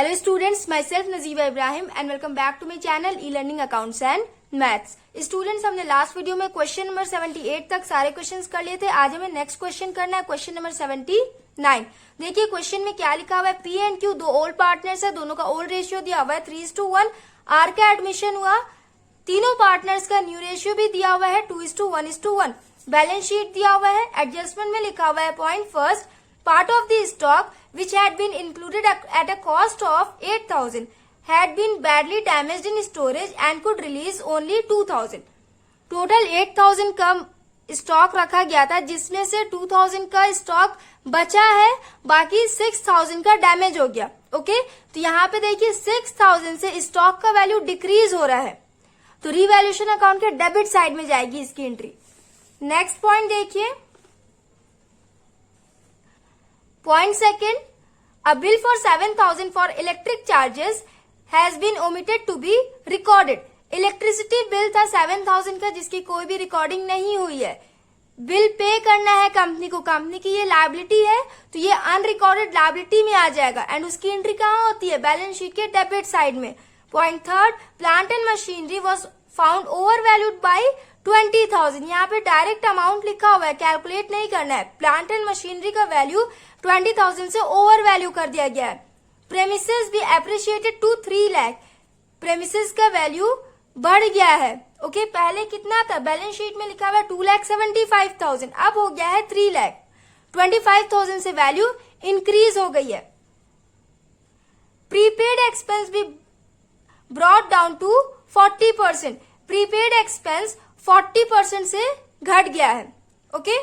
Hello students, myself Nazeeba Ibrahim and welcome back to my channel e-learning accounts and maths. Students हमने last video में question number 78 तक सारे questions कर लिए थे। आज हमें नेक्स्ट क्वेश्चन करना है क्वेश्चन नंबर 79। देखिए क्वेश्चन में क्या लिखा हुआ है। पी एंड क्यू दो ओल्ड पार्टनर्स है, दोनों का ओल्ड रेशियो दिया हुआ है 3:1। आर का एडमिशन हुआ, तीनों पार्टनर्स का न्यू रेशियो भी दिया हुआ है 2:1:1। बैलेंस शीट दिया हुआ है। एडजस्टमेंट में लिखा हुआ है point first, part of the stock which had been included at a cost of 8,000 had been badly damaged in storage and could release only 2,000। Total 8,000 का स्टॉक रखा गया था जिसमें से 2,000 का स्टॉक बचा है, बाकी 6,000 का डैमेज हो गया। ओके, तो यहाँ पे देखिए 6,000 से स्टॉक का वैल्यू डिक्रीज हो रहा है, तो रिवैल्यूएशन अकाउंट के डेबिट साइड में जाएगी इसकी एंट्री। नेक्स्ट पॉइंट देखिए, Point second, a bill for 7,000 for electric charges has been omitted to be recorded। Electricity bill था 7,000 का जिसकी कोई भी रिकॉर्डिंग नहीं हुई है। बिल पे करना है कंपनी को, कंपनी की ये लायबिलिटी है तो ये अनरिकॉर्डेड लायबिलिटी में आ जाएगा एंड उसकी एंट्री कहाँ होती है, बैलेंस शीट के डेबिट साइड में। Point third, plant and machinery was found over valued by 20,000। यहाँ पे डायरेक्ट अमाउंट लिखा हुआ है, कैलकुलेट नहीं करना है। प्लांट एंड मशीनरी का वैल्यू 20,000 से ओवर वैल्यू कर दिया गया है। प्रेमिसेस भी एप्रिशिएटेड टू 3 लाख, प्रेमिसेस का वैल्यू बढ़ गया है। ओके, पहले कितना था, बैलेंस शीट में लिखा हुआ है 2,75,000, अब हो गया है 3 लाख। 25,000 से वैल्यू इंक्रीज हो गई है। प्रीपेड एक्सपेंस भी brought down to 40%, prepaid expense 40% से घट गया है। ओके,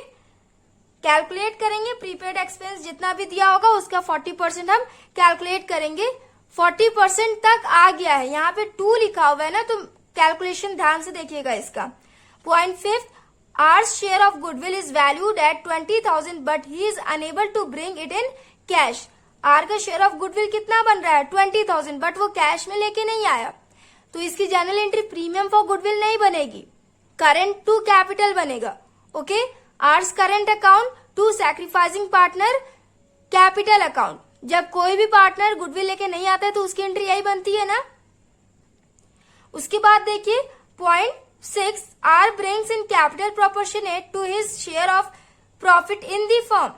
कैलकुलेट करेंगे, प्रीपेड एक्सपेंस जितना भी दिया होगा उसका 40% हम कैलकुलेट करेंगे। 40% तक आ गया है, यहाँ पे 2 लिखा हुआ है ना, तो कैलकुलेशन ध्यान से देखिएगा इसका। Point fifth, R's share of goodwill is valued at 20,000 but he is unable to bring it in cash. R का शेयर ऑफ गुडविल कितना बन रहा है 20,000, बट वो कैश में लेके नहीं आया, तो इसकी journal entry premium for goodwill नहीं बनेगी, करेंट टू कैपिटल बनेगा। Okay, R's current account to sacrificing partner capital account. जब कोई भी पार्टनर गुडविल लेके नहीं आता है तो उसकी एंट्री यही बनती है ना। उसके बाद देखिए point 6, R brings in capital proportionate to his share of profit in the firm.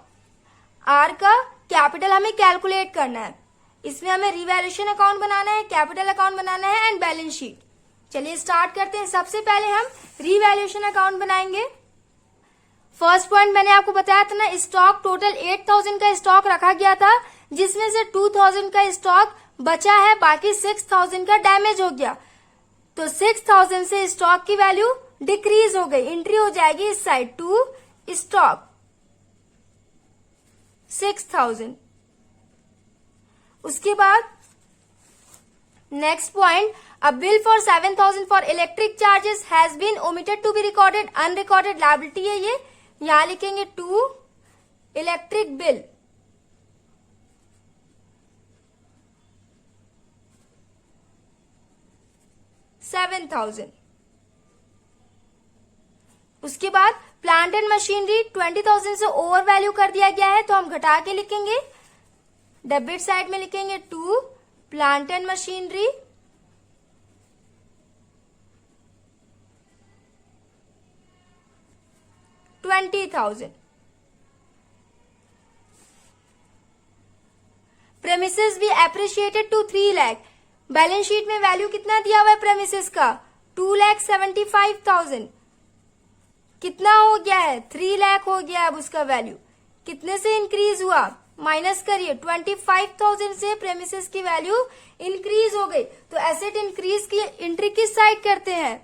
R का कैपिटल हमें कैलकुलेट करना है, इसमें हमें रिवैल्यूएशन अकाउंट बनाना है, कैपिटल अकाउंट बनाना है एंड बैलेंस शीट। चलिए स्टार्ट करते हैं। सबसे पहले हम रिवैल्यूएशन अकाउंट बनाएंगे। फर्स्ट पॉइंट मैंने आपको बताया था ना, स्टॉक टोटल 8,000 का स्टॉक रखा गया था जिसमें से 2,000 का स्टॉक बचा है, बाकी 6,000 का डैमेज हो गया, तो 6,000 से स्टॉक की वैल्यू डिक्रीज हो गई। एंट्री हो जाएगी इस साइड टू स्टॉक 6,000। उसके बाद next point, a bill for 7,000 for electric charges has been omitted to be recorded. Unrecorded liability है ये, यहां लिखेंगे टू इलेक्ट्रिक बिल। $7,000। उसके बाद प्लांट एंड मशीनरी 20,000 से ओवर वैल्यू कर दिया गया है तो हम घटा के लिखेंगे, डेबिट साइड में लिखेंगे to plant and machinery. $20,000। Premises भी appreciated to 3 lakh. Balance sheet में वैल्यू कितना दिया हुआ है प्रेमिसेस का 2,75,000, कितना हो गया है 3 लाख हो गया। अब उसका वैल्यू कितने से इंक्रीज हुआ, माइनस करिए, 25,000 से प्रेमिसेस की वैल्यू इंक्रीज हो गई। तो एसेट इंक्रीज की एंट्री किस साइड करते हैं,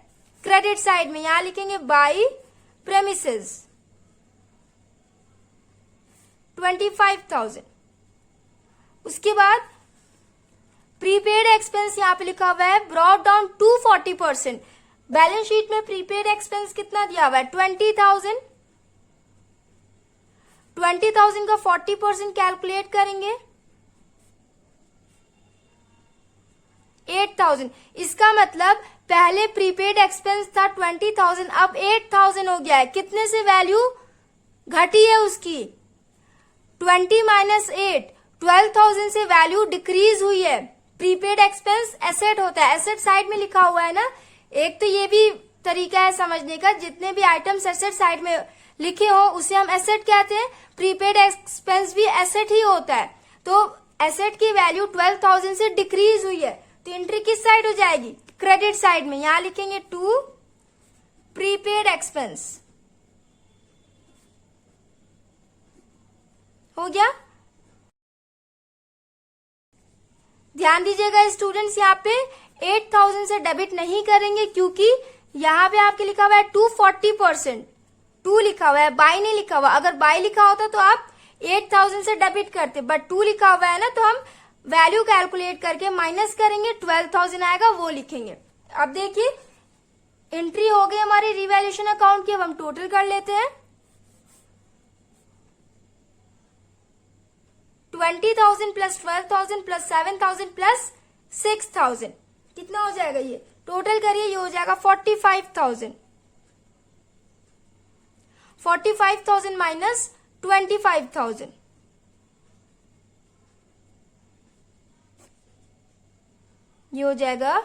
क्रेडिट साइड में। यहां लिखेंगे बाई प्रेमिसेस 25,000। उसके बाद प्रीपेड एक्सपेंस यहां पे लिखा हुआ है brought down to 40%। Balance sheet में प्रीपेड एक्सपेंस कितना दिया हुआ है 20,000। 20,000 का 40% कैलकुलेट करेंगे 8,000। इसका मतलब पहले प्रीपेड एक्सपेंस था 20,000, अब 8,000 हो गया है। कितने से वैल्यू घटी है उसकी 20 - 8, 12,000 से वैल्यू डिक्रीज हुई है। प्रीपेड एक्सपेंस एसेट होता है, एसेट साइड में लिखा हुआ है ना। एक तो ये भी तरीका है समझने का, जितने भी आइटम्स एसेट साइड में लिखे हो उसे हम एसेट कहते हैं। प्रीपेड एक्सपेंस भी एसेट ही होता है। तो एसेट की वैल्यू 12,000 से डिक्रीज हुई है, तो एंट्री किस साइड हो जाएगी? क्रेडिट साइड में। यहां लिखेंगे टू प्रीपेड एक्सपेंस। हो गया? ध्यान दीजिएगा स्टूडेंट्स, यहाँ पे 8,000 से डेबिट नहीं करेंगे, क्योंकि यहाँ पे आपके लिखा हुआ है 240%। 2 लिखा हुआ है, बाई नहीं लिखा हुआ। अगर बाई लिखा होता तो आप 8,000 से डेबिट करते, बट 2 लिखा हुआ है ना, तो हम वैल्यू कैलकुलेट करके माइनस करेंगे, 12,000 आएगा वो लिखेंगे। अब देखिए एंट्री हो गई हमारी रिवैल्यूएशन अकाउंट की। अब हम टोटल कर लेते हैं। 20,000 प्लस 12,000 प्लस 7,000 प्लस 6,000 कितना हो जाएगा? ये टोटल करिए, ये हो जाएगा 45,000। 45,000 माइनस 25,000, ये हो जाएगा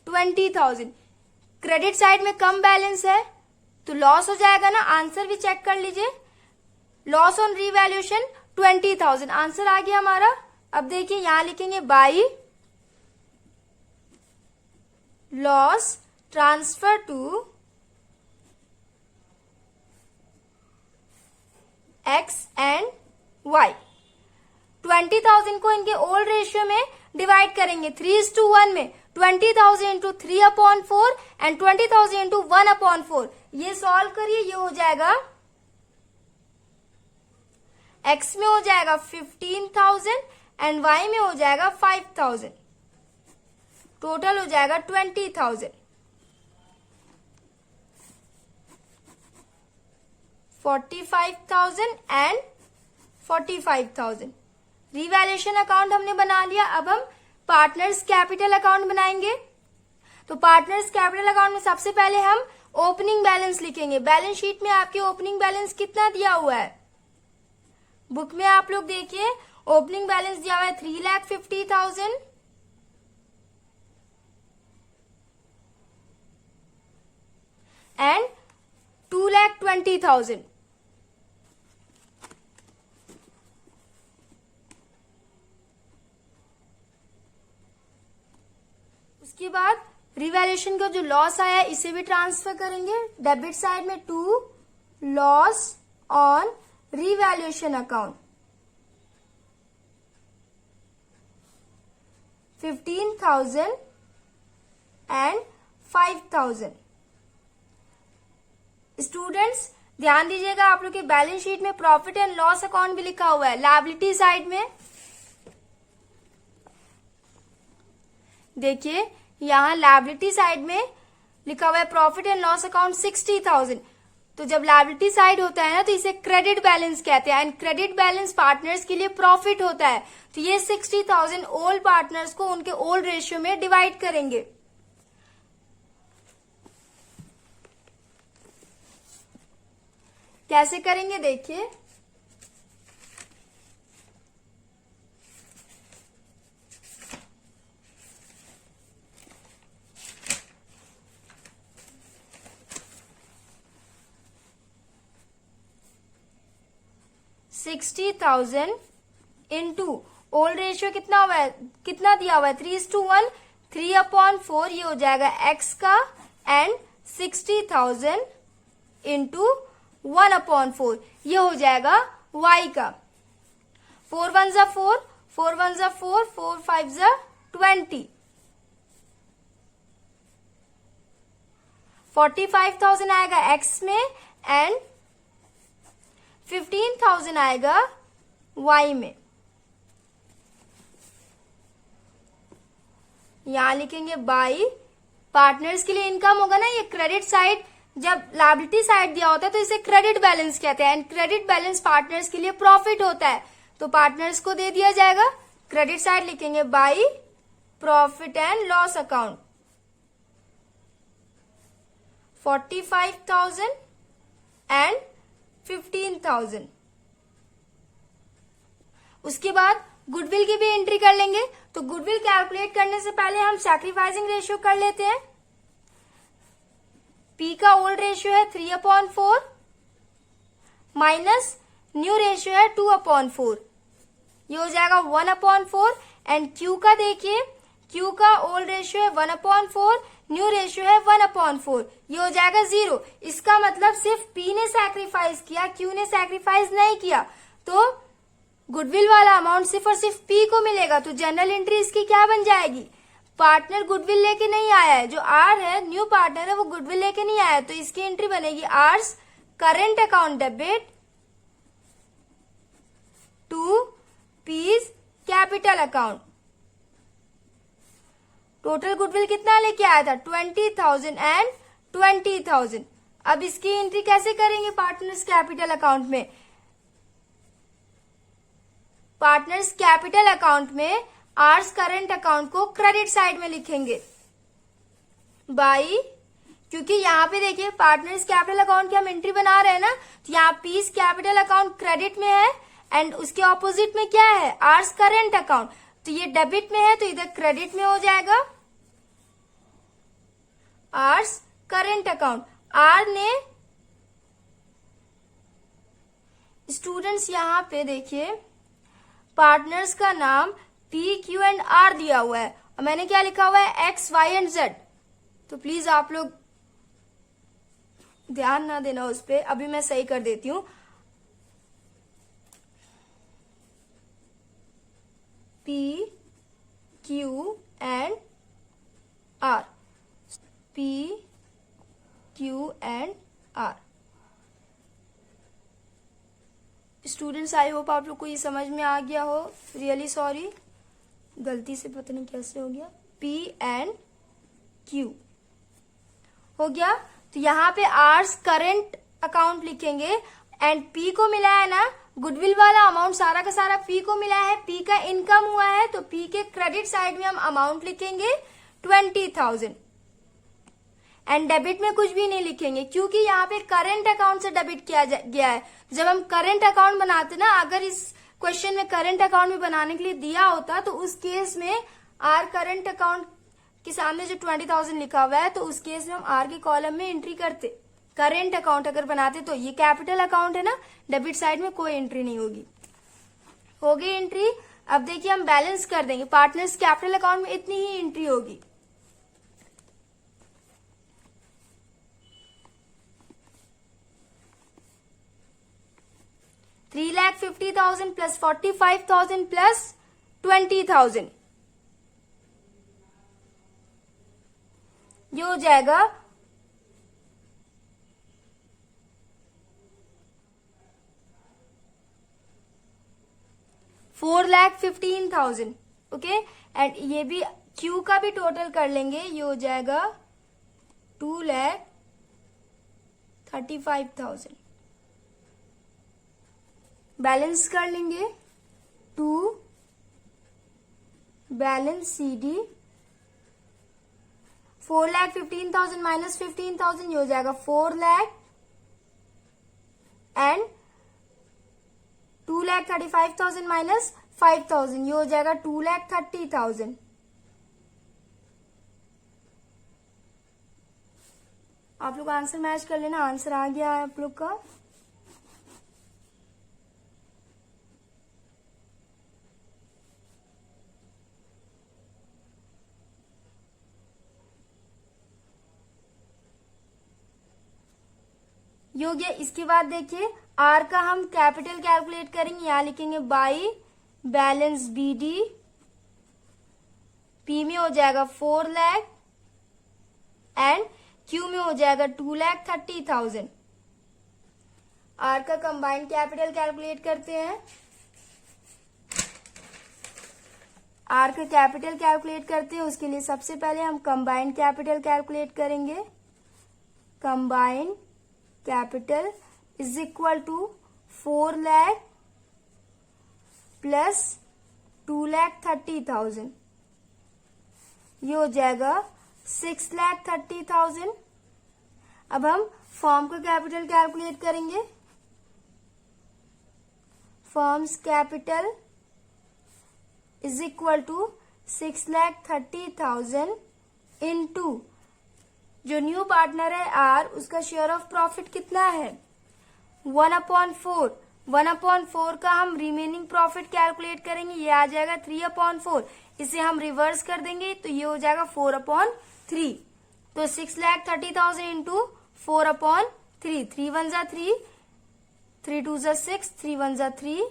20,000। क्रेडिट साइड में कम बैलेंस है तो लॉस हो जाएगा ना। आंसर भी चेक कर लीजिए। लॉस ऑन रीवैल्यूएशन 20,000 आंसर आ गया हमारा। अब देखिए यहां लिखेंगे by loss transfer to X and Y. 20,000 को इनके ओल्ड रेशियो में डिवाइड करेंगे 3:1 में। 20,000 इंटू 3/4 एंड 20,000 इंटू 1/4। ये सॉल्व करिए, ये हो जाएगा x में हो जाएगा 15,000 एंड y में हो जाएगा 5,000। टोटल हो जाएगा 20,000। 45,000 एंड 45,000। रिवैल्यूएशन अकाउंट हमने बना लिया। अब हम पार्टनर्स कैपिटल अकाउंट बनाएंगे। तो पार्टनर्स कैपिटल अकाउंट में सबसे पहले हम ओपनिंग बैलेंस लिखेंगे। बैलेंस शीट में आपके ओपनिंग बैलेंस कितना दिया हुआ है? बुक में आप लोग देखिए ओपनिंग बैलेंस दिया हुआ है 3,50,000 एंड 2,20,000। उसके बाद रिवैल्यूएशन का जो लॉस आया है इसे भी ट्रांसफर करेंगे डेबिट साइड में to loss on revaluation account. 15,000 and 5,000। Students ध्यान दीजिएगा, आप लोग के बैलेंस शीट में प्रॉफिट एंड लॉस अकाउंट भी लिखा हुआ है लायबिलिटी साइड में। देखिए यहां लायबिलिटी साइड में लिखा हुआ है प्रॉफिट एंड लॉस अकाउंट 60,000। तो जब लायबिलिटी साइड होता है ना तो इसे क्रेडिट बैलेंस कहते हैं एंड क्रेडिट बैलेंस पार्टनर्स के लिए प्रॉफिट होता है। तो ये 60,000 ओल्ड पार्टनर्स को उनके ओल्ड रेशियो में डिवाइड करेंगे। कैसे करेंगे देखिए, $60,000 इंटू ओल्ड रेशियो कितना हुआ है, कितना दिया हुआ है 3:1, 3/4 ये हो जाएगा x का एंड 60,000 इंटू 1/4 ये हो जाएगा y का। 4 1 जा 4, 4 1 जा 4, 4 5 जा 20। 45,000 आएगा x में एंड 15,000 आएगा y में। यहां लिखेंगे बाई पार्टनर्स के लिए इनकम होगा ना, ये क्रेडिट साइड जब लायबिलिटी साइड दिया होता है तो इसे क्रेडिट बैलेंस कहते हैं एंड क्रेडिट बैलेंस पार्टनर्स के लिए प्रॉफिट होता है। तो पार्टनर्स को दे दिया जाएगा। क्रेडिट साइड लिखेंगे by profit and loss account 45,000 and 15,000। उसके बाद गुडविल की भी एंट्री कर लेंगे। तो गुडविल कैलकुलेट करने से पहले हम सैक्रिफाइसिंग रेशियो कर लेते हैं। पी का ओल्ड रेशियो है 3/4 माइनस न्यू रेशियो है 2/4, ये हो जाएगा 1/4। एंड क्यू का देखिए, क्यू का ओल्ड रेशियो है 1/4, न्यू रेशियो है 1/4, ये हो जाएगा 0। इसका मतलब सिर्फ पी ने सैक्रिफाइस किया, क्यू ने सैक्रिफाइस नहीं किया। तो गुडविल वाला अमाउंट सिर्फ और सिर्फ पी को मिलेगा। तो जनरल एंट्री इसकी क्या बन जाएगी, पार्टनर गुडविल लेके नहीं आया है, जो आर है न्यू पार्टनर है वो गुडविल लेके नहीं आया है, तो इसकी एंट्री बनेगी R's current account debit to P's capital account. Total goodwill कितना लेके आया था, 20,000 एंड 20,000। अब इसकी एंट्री कैसे करेंगे पार्टनर्स कैपिटल अकाउंट में, पार्टनर्स कैपिटल अकाउंट में आर्स करंट अकाउंट को क्रेडिट साइड में लिखेंगे बाई, क्योंकि यहाँ पे देखिए पार्टनर्स कैपिटल अकाउंट की हम एंट्री बना रहे हैं ना, तो यहाँ पीस कैपिटल अकाउंट क्रेडिट में है एंड उसके ऑपोजिट में क्या है, आर्स करंट अकाउंट। तो ये डेबिट में है तो इधर क्रेडिट में हो जाएगा आर्स करंट अकाउंट। आर ने स्टूडेंट्स यहाँ पे देखिए पार्टनर्स का नाम पी क्यू एंड आर दिया हुआ है और मैंने क्या लिखा हुआ है, एक्स वाई एंड जेड। तो प्लीज आप लोग ध्यान ना देना उस पर, अभी मैं सही कर देती हूँ। P Q and R, P Q and R. Students I hope आप लोग को ये समझ में आ गया हो, रियली सॉरी गलती से पता नहीं कैसे हो गया। पी एंड क्यू हो गया, तो यहाँ पे आर्स करंट अकाउंट लिखेंगे एंड पी को मिला है ना गुडविल वाला अमाउंट, सारा का सारा पी को मिला है, पी का इनकम हुआ है तो पी के क्रेडिट साइड में हम अमाउंट लिखेंगे 20,000 एंड डेबिट में कुछ भी नहीं लिखेंगे क्योंकि यहाँ पे करंट अकाउंट से डेबिट किया गया है। जब हम करंट अकाउंट बनाते ना, अगर इस क्वेश्चन में करंट अकाउंट में बनाने के लिए दिया होता तो उस केस में आर करंट अकाउंट के सामने जो 20,000 लिखा हुआ है तो उस केस में हम आर के कॉलम में एंट्री करते। करंट अकाउंट अगर बनाते तो ये कैपिटल अकाउंट है ना, डेबिट साइड में कोई एंट्री नहीं होगी। हो गई एंट्री। अब देखिए हम बैलेंस कर देंगे, पार्टनर्स कैपिटल अकाउंट में इतनी ही एंट्री होगी। $3,50,000 प्लस 45,000 प्लस 20,000, ये हो जाएगा $4,15,000। ओके, एंड ये भी क्यू का भी टोटल कर लेंगे, ये हो जाएगा 2,35,000। बैलेंस कर लेंगे to balance C D 4,15,000 minus 15,000, ये हो जाएगा 4 लाख एंड 2,35,000 माइनस 5,000, ये हो जाएगा 2,30,000। आप लोग आंसर मैच कर लेना, आंसर आ गया है आप लोग का। ये हो गया। इसके बाद देखिए आर का हम कैपिटल कैलकुलेट करेंगे, यहां लिखेंगे by balance B D, P में हो जाएगा 4 लाख एंड क्यू में हो जाएगा 2,30,000। आर का कंबाइंड कैपिटल कैलकुलेट करते हैं। आर का कैपिटल कैलकुलेट करते हैं, उसके लिए सबसे पहले हम कंबाइंड कैपिटल कैलकुलेट करेंगे। Combined capital is equal to 4 lakh plus 2,30,000, ये हो जाएगा 6,30,000। अब हम फर्म का कैपिटल कैलकुलेट करेंगे। Firm's capital is equal to 6,30,000 into जो न्यू पार्टनर है आर, उसका शेयर ऑफ प्रॉफिट कितना है 1/4। 1/4 का हम रिमेनिंग प्रॉफिट कैलकुलेट करेंगे, ये आ जाएगा 3/4। इसे हम रिवर्स कर देंगे तो ये हो जाएगा 4/3। तो 6,30,000 इंटू 4/3, 3 1 जा 3, 3 2 जा 6, 3 1 जा 3,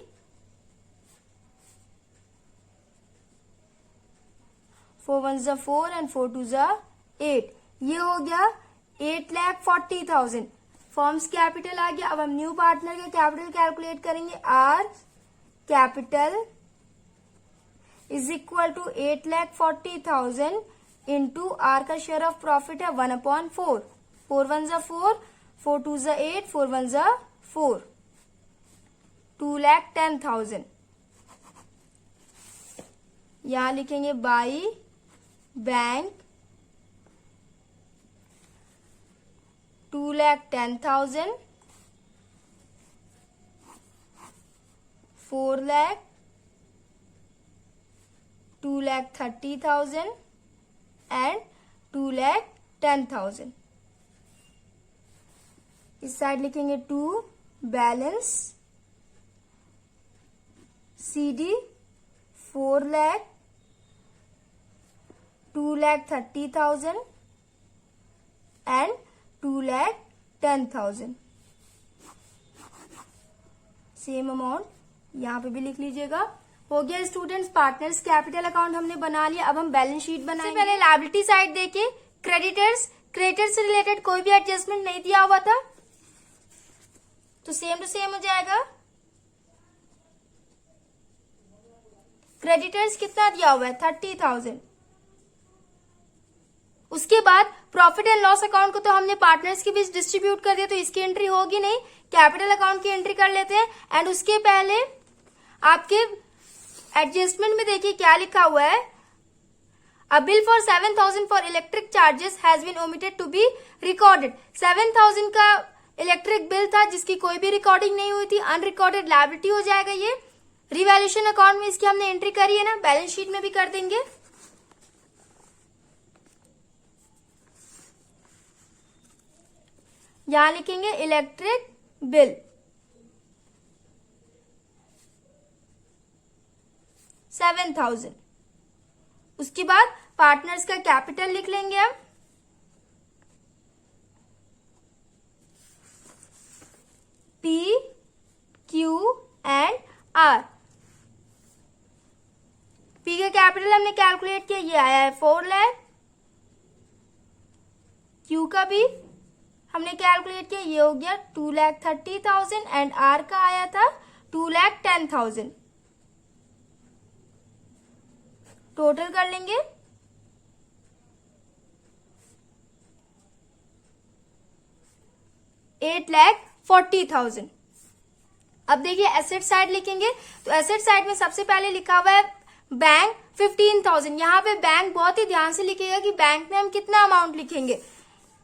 4 1 जा 4 एंड 4 2 जा 8। ये हो गया 8,40,000। फर्म्स कैपिटल आ गया। अब हम न्यू पार्टनर का कैपिटल कैलकुलेट करेंगे। R capital is equal to 8,40,000 into R का शेयर ऑफ प्रॉफिट है 1/4। 4 1 जा 4, 4 2 जा 8, 4 1 जा 4, 2,10,000। यहां लिखेंगे बाई बैंक 2,10,000, 4 lakh, 2,30,000 एंड 2,10,000। इस साइड लिखेंगे 2 balance CD 4 lakh, 2,30,000 and 2,10,000। Same amount यहाँ पे भी लिख लीजिएगा। हो गया स्टूडेंट्स, पार्टनर्स कैपिटल अकाउंट हमने बना लिया। अब हम बैलेंस शीट बनाएंगे। पहले लायबिलिटी साइड देखिए, क्रेडिटर्स से रिलेटेड कोई भी एडजस्टमेंट नहीं दिया हुआ था, तो सेम टू सेम हो जाएगा। क्रेडिटर्स कितना दिया हुआ है 30,000। उसके बाद प्रॉफिट एंड लॉस अकाउंट को तो हमने पार्टनर्स के बीच डिस्ट्रीब्यूट कर दिया, तो इसकी एंट्री होगी नहीं, कैपिटल अकाउंट की एंट्री कर लेते हैं। एंड उसके पहले आपके एडजस्टमेंट में देखिए क्या लिखा हुआ है, a bill for 7,000 for electric charges has been omitted to be recorded. 7,000 का इलेक्ट्रिक बिल था जिसकी कोई भी रिकॉर्डिंग नहीं हुई थी, अनरिकॉर्डेड लायबिलिटी हो जाएगा ये। रिवैल्यूएशन अकाउंट में इसकी हमने एंट्री करी है ना, बैलेंस शीट में भी कर देंगे। यहां लिखेंगे इलेक्ट्रिक बिल 7,000। उसके बाद पार्टनर्स का कैपिटल लिख लेंगे हम, P, Q and R। P का कैपिटल हमने कैलकुलेट किया, ये आया है 4 लाख। Q का भी हमने कैलकुलेट किया, ये हो गया 2,30,000 एंड R का आया था 2,10,000। टोटल कर लेंगे, $8,40,000। अब देखिए एसेट साइड लिखेंगे, तो एसेट साइड में सबसे पहले लिखा हुआ है बैंक 15,000। यहाँ पे बैंक बहुत ही ध्यान से लिखेगा कि बैंक में हम कितना अमाउंट लिखेंगे।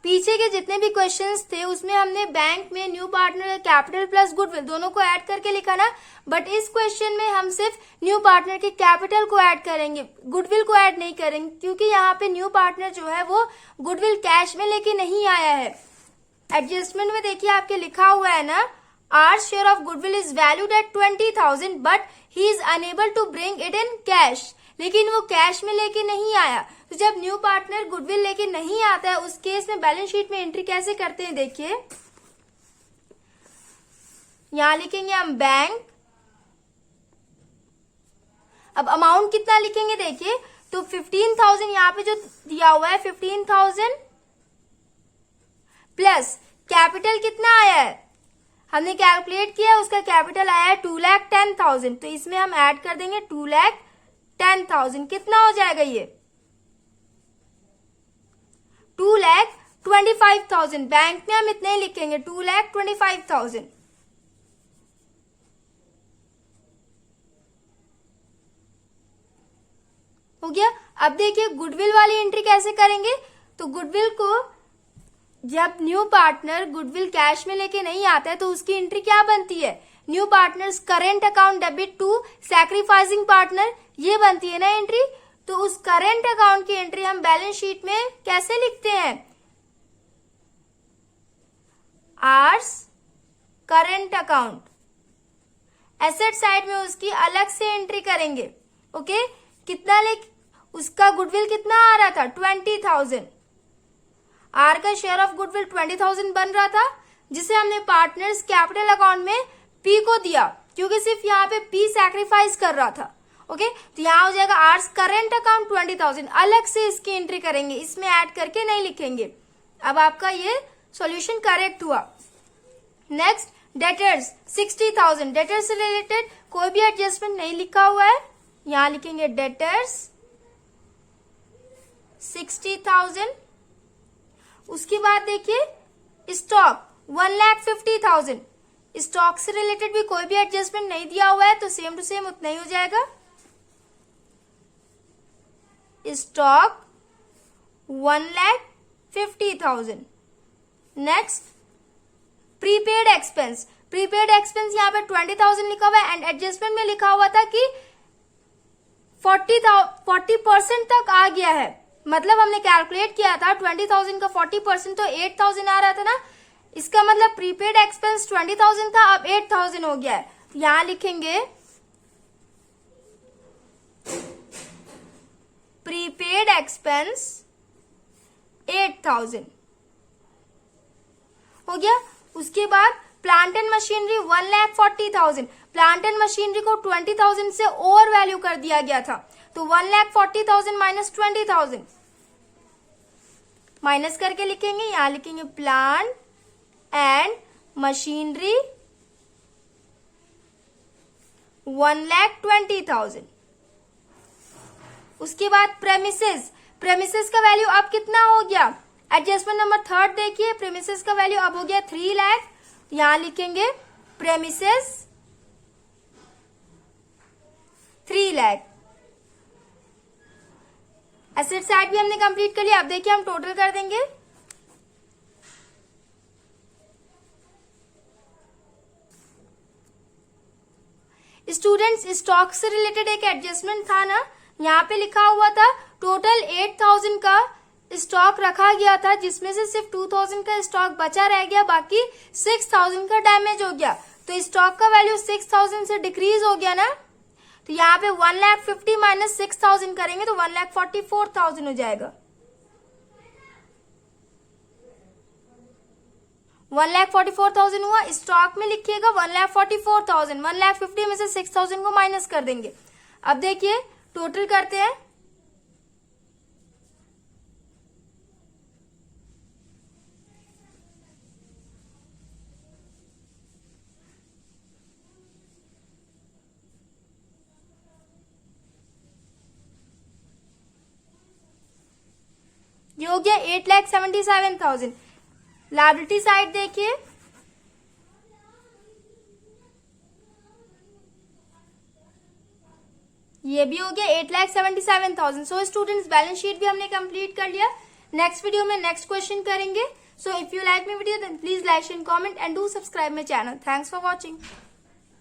पीछे के जितने भी क्वेश्चंस थे उसमें हमने बैंक में new partner capital plus goodwill दोनों को ऐड करके लिखा ना, बट इस क्वेश्चन में हम सिर्फ न्यू पार्टनर के कैपिटल को ऐड करेंगे, गुडविल को ऐड नहीं करेंगे, क्योंकि यहाँ पे न्यू पार्टनर जो है वो गुडविल कैश में लेके नहीं आया है। एडजस्टमेंट में देखिए आपके लिखा हुआ है ना, R share of goodwill is valued at 20,000 but he is unable to bring it in cash. लेकिन वो कैश में लेके नहीं आया, तो जब न्यू पार्टनर गुडविल लेके नहीं आता है उस केस में बैलेंस शीट में एंट्री कैसे करते हैं देखिए। यहां लिखेंगे हम बैंक, अब अमाउंट कितना लिखेंगे देखिए, तो 15,000 यहाँ पे जो दिया हुआ है 15,000 प्लस कैपिटल कितना आया है हमने कैलकुलेट किया, उसका कैपिटल आया है 2,10,000, तो इसमें हम ऐड कर देंगे 2,10,000। कितना हो जाएगा ये 2,25,000। बैंक में हम इतने ही लिखेंगे 2,25,000। हो गया। अब देखिए गुडविल वाली एंट्री कैसे करेंगे, तो गुडविल को जब न्यू पार्टनर गुडविल कैश में लेके नहीं आता है तो उसकी एंट्री क्या बनती है, new partner's current account debit to sacrificing partner, ये बनती है ना एंट्री। तो उस करेंट अकाउंट की एंट्री हम बैलेंस शीट में कैसे लिखते हैं, R's current account. Asset side में उसकी अलग से एंट्री करेंगे। ओके, कितना उसका गुडविल कितना आ रहा था, 20,000। आर का शेयर ऑफ गुडविल 20,000 बन रहा था, जिसे हमने पार्टनर्स कैपिटल अकाउंट में पी को दिया, क्योंकि सिर्फ यहाँ पे पी सैक्रिफाइस कर रहा था। ओके, तो यहाँ हो जाएगा आर्स करेंट अकाउंट 20,000, अलग से इसकी एंट्री करेंगे, इसमें ऐड करके नहीं लिखेंगे। अब आपका ये सॉल्यूशन करेक्ट हुआ। नेक्स्ट, डेटर्स 60,000, डेटर्स से रिलेटेड कोई भी एडजस्टमेंट नहीं लिखा हुआ है, यहां लिखेंगे डेटर्स 60,000। उसके बाद देखिए स्टॉक 1,50,000, स्टॉक से रिलेटेड भी कोई भी एडजस्टमेंट नहीं दिया हुआ है, तो सेम टू सेम उतना ही हो जाएगा। Stock 1,50,000। Next, prepaid expense, prepaid expense यहाँ पे 20,000 लिखा हुआ है एंड एडजस्टमेंट में लिखा हुआ था कि 40% तक आ गया है। मतलब हमने कैलकुलेट किया था 20,000 का 40% तो 8,000 आ रहा था ना, इसका मतलब प्रीपेड एक्सपेंस 20,000 था, अब 8,000 हो गया है। यहां लिखेंगे प्रीपेड एक्सपेंस 8,000 हो गया। उसके बाद plant and machinery 1,40,000, plant and machinery को 20,000 से ओवर वैल्यू कर दिया गया था, तो 1,40,000 माइनस 20,000 माइनस करके लिखेंगे, यहां लिखेंगे प्लांट एंड मशीनरी 1,20,000। उसके बाद प्रेमिसेस, प्रेमिसेस का वैल्यू अब कितना हो गया, एडजस्टमेंट नंबर 3 देखिए, प्रेमिसेस का वैल्यू अब हो गया 3 लाख, यहां लिखेंगे प्रेमिसेस 3 लाख। एसेट साइड भी हमने कंप्लीट कर लिया। अब देखिए हम टोटल कर देंगे। स्टूडेंट्स, स्टॉक से रिलेटेड एक एडजस्टमेंट था ना, यहाँ पे लिखा हुआ था टोटल 8,000 का स्टॉक रखा गया था, जिसमें से सिर्फ 2,000 का स्टॉक बचा रह गया, बाकी 6,000 का डैमेज हो गया। तो स्टॉक का वैल्यू 6,000 से डिक्रीज हो गया ना, तो यहाँ पे 1,50,000 माइनस 6,000 करेंगे तो 1,44,000 हो जाएगा। 1,44,000 हुआ। स्टॉक में लिखिएगा 1,44,000, 1,50,000 में से 6,000 को माइनस कर देंगे। अब देखिए टोटल करते हैं। ये हो गया 8,77,000। लायबिलिटी साइड देखिए, ये भी हो गया 8,77,000। सो स्टूडेंट्स, बैलेंस शीट भी हमने कंप्लीट कर लिया। नेक्स्ट वीडियो में नेक्स्ट क्वेश्चन करेंगे। So if you like my video then please like and comment and do subscribe my channel. Thanks for watching.